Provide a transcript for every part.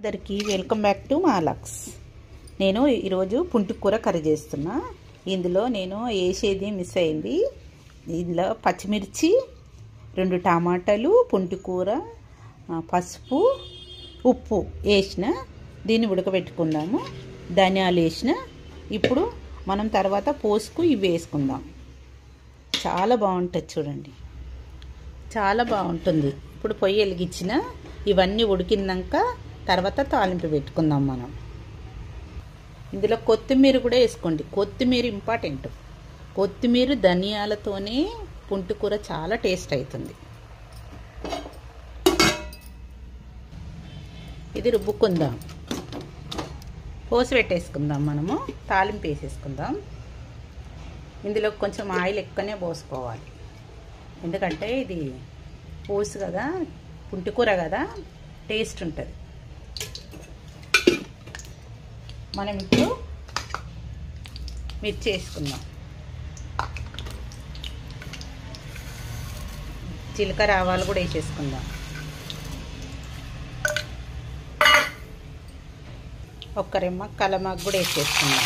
అందరికీ welcome back to మాలక్స్. నేను ఈరోజు పుంటికూర కర్రీ చేస్తున్నా. ఇందులో నేను వేసేది మిస్ అయింది. ఇందులో పచ్చిమిర్చి, 2 టమాటాలు, పుంటికూర, పసుపు, ఉప్పు వేసిన. దీన్ని ఉడకబెట్టుకుందాము. ధనియాలు వేసిన. ఇప్పుడు మనం తర్వాత పోసుకు ఇవి వేసుకుందాం. చాలా బాగుంటుంది చూడండి, చాలా బాగుంటుంది. ఇప్పుడు పొయ్యి వెలిగించిన ఇవన్నీ ఉడికినాక తర్వాత తాలింపు పెట్టుకుందాం మనం. ఇందులో కొత్తిమీర కూడా వేసుకోండి. కొత్తిమీర ఇంపార్టెంట్. కొత్తిమీర ధనియాలతోనే పుంటికూర చాలా టేస్ట్ అవుతుంది. ఇది రుబ్బుకుందాం. పోసి పెట్టేసుకుందాం. మనము తాలింపు వేసేసుకుందాం. ఇందులో కొంచెం ఆయిల్ ఎక్కువనే పోసుకోవాలి, ఎందుకంటే ఇది పోసు కదా, పుంటికూర కదా, టేస్ట్ ఉంటుంది. మనం ఇప్పుడు మిర్చి వేసుకుందాం. జీలకర్ర ఆవాలు కూడా వేసేసుకుందాం. ఒక్క రెమ్మ కలమాకు కూడా వేసేసుకుందాం.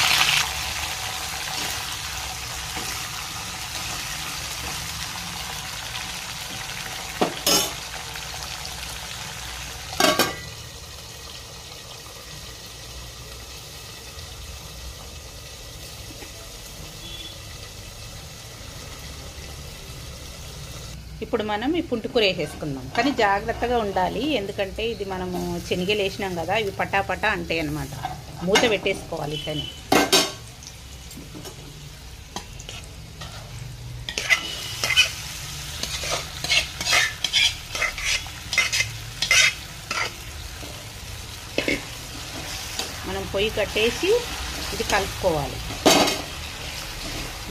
ఇప్పుడు మనం ఈ పుంటికూర వేసేసుకుందాం. కానీ జాగ్రత్తగా ఉండాలి, ఎందుకంటే ఇది మనము శనగలు వేసినాం కదా, ఇవి పటాపటా అంటాయి అన్నమాట. మూత పెట్టేసుకోవాలి. కానీ మనం పొయ్యి కట్టేసి ఇది కలుపుకోవాలి.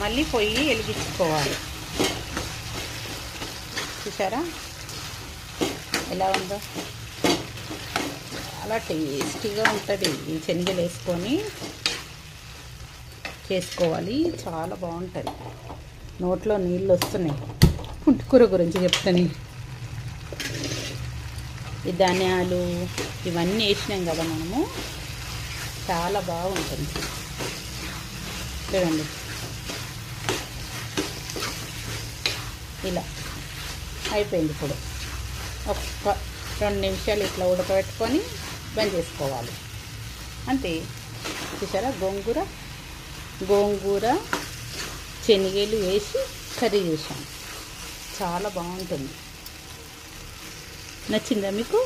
మళ్ళీ పొయ్యి వెలిగించుకోవాలి. చూసారా ఎలా ఉందో? చాలా టేస్టీగా ఉంటుంది. ఈ శనగలు వేసుకొని చేసుకోవాలి. చాలా బాగుంటుంది. నోట్లో నీళ్ళు వస్తున్నాయి పుంటికూర గురించి చెప్తాను. ఈ ధనియాలు ఇవన్నీ వేసినాం కదా మనము, చాలా బాగుంటుంది. చూడండి, ఇలా అయిపోయింది. ఇప్పుడు ఒక్క 2 నిమిషాలు ఇట్లా ఉడకబెట్టుకొని బంద్ చేసుకోవాలి. అంతే. చూసారా, గోంగూర శనగలు వేసి కర్రీ చేసాం. చాలా బాగుంటుంది. నచ్చిందా మీకు?